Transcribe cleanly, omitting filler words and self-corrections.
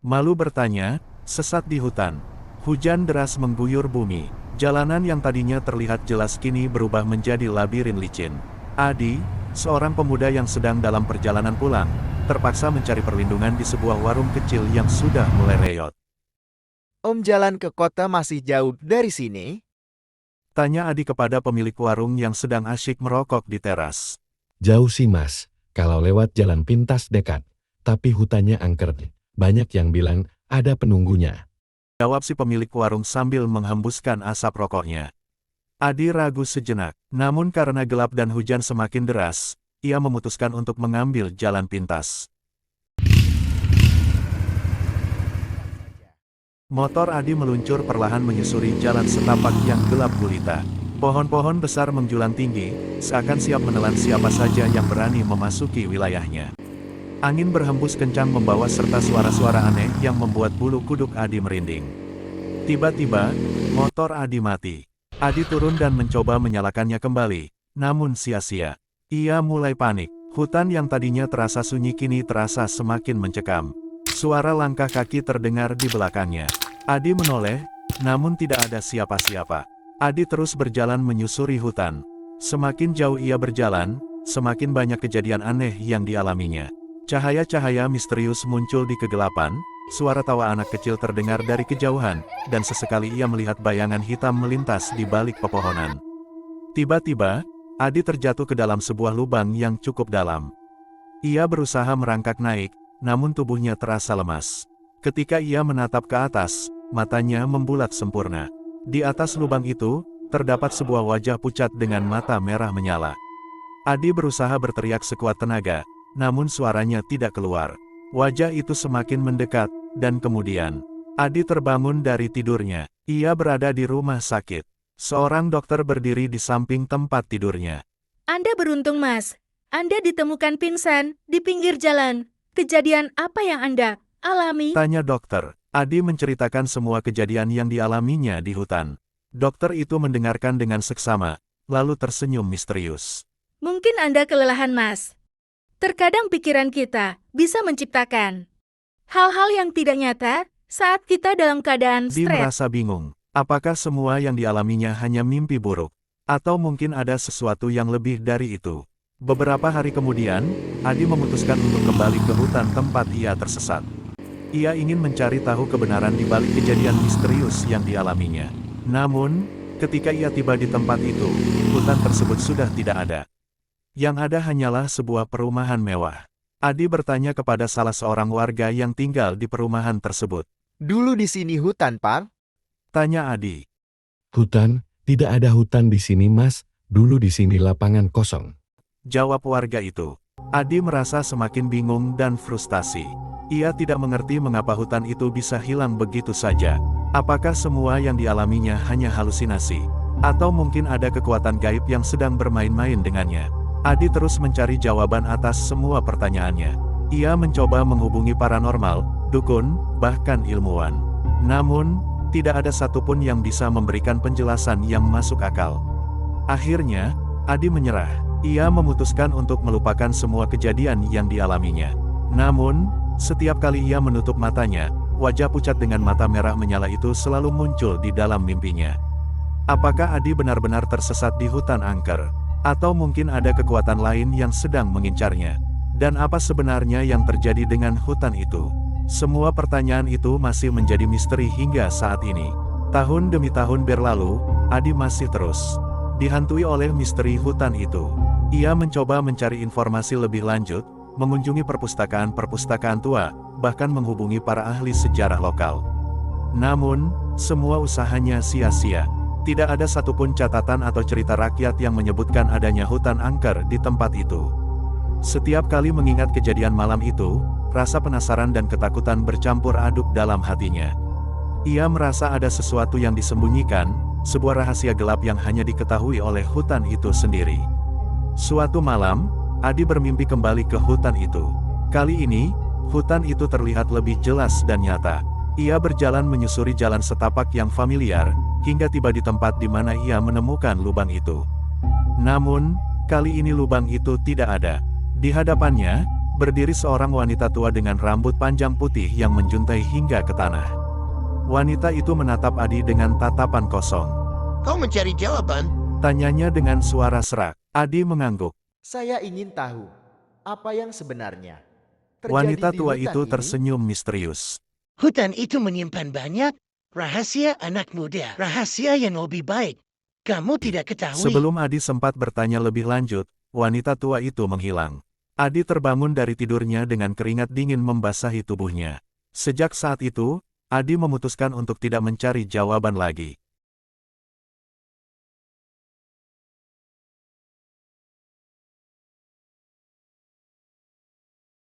Malu bertanya, sesat di hutan. Hujan deras mengguyur bumi. Jalanan yang tadinya terlihat jelas kini berubah menjadi labirin licin. Adi, seorang pemuda yang sedang dalam perjalanan pulang, terpaksa mencari perlindungan di sebuah warung kecil yang sudah mulai reot. Om, jalan ke kota masih jauh dari sini? Tanya Adi kepada pemilik warung yang sedang asyik merokok di teras. Jauh sih mas, kalau lewat jalan pintas dekat, tapi hutannya angker. Banyak yang bilang ada penunggunya. Jawab si pemilik warung sambil menghembuskan asap rokoknya. Adi ragu sejenak, namun karena gelap dan hujan semakin deras, ia memutuskan untuk mengambil jalan pintas. Motor Adi meluncur perlahan menyusuri jalan setapak yang gelap gulita. Pohon-pohon besar menjulang tinggi, seakan siap menelan siapa saja yang berani memasuki wilayahnya. Angin berhembus kencang membawa serta suara-suara aneh yang membuat bulu kuduk Adi merinding. Tiba-tiba, motor Adi mati. Adi turun dan mencoba menyalakannya kembali, namun sia-sia. Ia mulai panik. Hutan yang tadinya terasa sunyi kini terasa semakin mencekam. Suara langkah kaki terdengar di belakangnya. Adi menoleh, namun tidak ada siapa-siapa. Adi terus berjalan menyusuri hutan. Semakin jauh ia berjalan, semakin banyak kejadian aneh yang dialaminya. Cahaya-cahaya misterius muncul di kegelapan, suara tawa anak kecil terdengar dari kejauhan, dan sesekali ia melihat bayangan hitam melintas di balik pepohonan. Tiba-tiba, Adi terjatuh ke dalam sebuah lubang yang cukup dalam. Ia berusaha merangkak naik, namun tubuhnya terasa lemas. Ketika ia menatap ke atas, matanya membulat sempurna. Di atas lubang itu, terdapat sebuah wajah pucat dengan mata merah menyala. Adi berusaha berteriak sekuat tenaga, namun suaranya tidak keluar. Wajah itu semakin mendekat, dan kemudian, Adi terbangun dari tidurnya. Ia berada di rumah sakit. Seorang dokter berdiri di samping tempat tidurnya. Anda beruntung, Mas. Anda ditemukan pingsan di pinggir jalan. Kejadian apa yang Anda alami? Tanya dokter. Adi menceritakan semua kejadian yang dialaminya di hutan. Dokter itu mendengarkan dengan seksama, lalu tersenyum misterius. Mungkin Anda kelelahan, Mas. Terkadang pikiran kita bisa menciptakan hal-hal yang tidak nyata saat kita dalam keadaan Adi stres. merasa bingung. Apakah semua yang dialaminya hanya mimpi buruk? Atau mungkin ada sesuatu yang lebih dari itu? Beberapa hari kemudian, Adi memutuskan untuk kembali ke hutan tempat ia tersesat. Ia ingin mencari tahu kebenaran di balik kejadian misterius yang dialaminya. Namun, ketika ia tiba di tempat itu, hutan tersebut sudah tidak ada. Yang ada hanyalah sebuah perumahan mewah. Adi bertanya kepada salah seorang warga yang tinggal di perumahan tersebut. Dulu di sini hutan, Pak? Tanya Adi. Hutan? Tidak ada hutan di sini mas, dulu di sini lapangan kosong. Jawab warga itu. Adi merasa semakin bingung dan frustasi. Ia tidak mengerti mengapa hutan itu bisa hilang begitu saja. Apakah semua yang dialaminya hanya halusinasi? Atau mungkin ada kekuatan gaib yang sedang bermain-main dengannya? Adi terus mencari jawaban atas semua pertanyaannya. Ia mencoba menghubungi paranormal, dukun, bahkan ilmuwan. Namun, tidak ada satupun yang bisa memberikan penjelasan yang masuk akal. Akhirnya, Adi menyerah. Ia memutuskan untuk melupakan semua kejadian yang dialaminya. Namun, setiap kali ia menutup matanya, wajah pucat dengan mata merah menyala itu selalu muncul di dalam mimpinya. Apakah Adi benar-benar tersesat di hutan angker? Atau mungkin ada kekuatan lain yang sedang mengincarnya? Dan apa sebenarnya yang terjadi dengan hutan itu? Semua pertanyaan itu masih menjadi misteri hingga saat ini. Tahun demi tahun berlalu, Adi masih terus dihantui oleh misteri hutan itu. Ia mencoba mencari informasi lebih lanjut, mengunjungi perpustakaan-perpustakaan tua, bahkan menghubungi para ahli sejarah lokal. Namun, semua usahanya sia-sia. Tidak ada satupun catatan atau cerita rakyat yang menyebutkan adanya hutan angker di tempat itu. Setiap kali mengingat kejadian malam itu, rasa penasaran dan ketakutan bercampur aduk dalam hatinya. Ia merasa ada sesuatu yang disembunyikan, sebuah rahasia gelap yang hanya diketahui oleh hutan itu sendiri. Suatu malam, Adi bermimpi kembali ke hutan itu. Kali ini, hutan itu terlihat lebih jelas dan nyata. Ia berjalan menyusuri jalan setapak yang familiar, hingga tiba di tempat di mana ia menemukan lubang itu. Namun, kali ini lubang itu tidak ada. Di hadapannya, Berdiri seorang wanita tua dengan rambut panjang putih yang menjuntai hingga ke tanah. Wanita itu menatap Adi dengan tatapan kosong. Kau mencari jawaban? Tanyanya dengan suara serak. Adi mengangguk. Saya ingin tahu apa yang sebenarnya terjadi Wanita di tua hutan itu ini. tersenyum misterius. Hutan itu menyimpan banyak rahasia anak muda. Rahasia yang lebih baik. Kamu tidak ketahui. Sebelum Adi sempat bertanya lebih lanjut, wanita tua itu menghilang. Adi terbangun dari tidurnya dengan keringat dingin membasahi tubuhnya. Sejak saat itu, Adi memutuskan untuk tidak mencari jawaban lagi.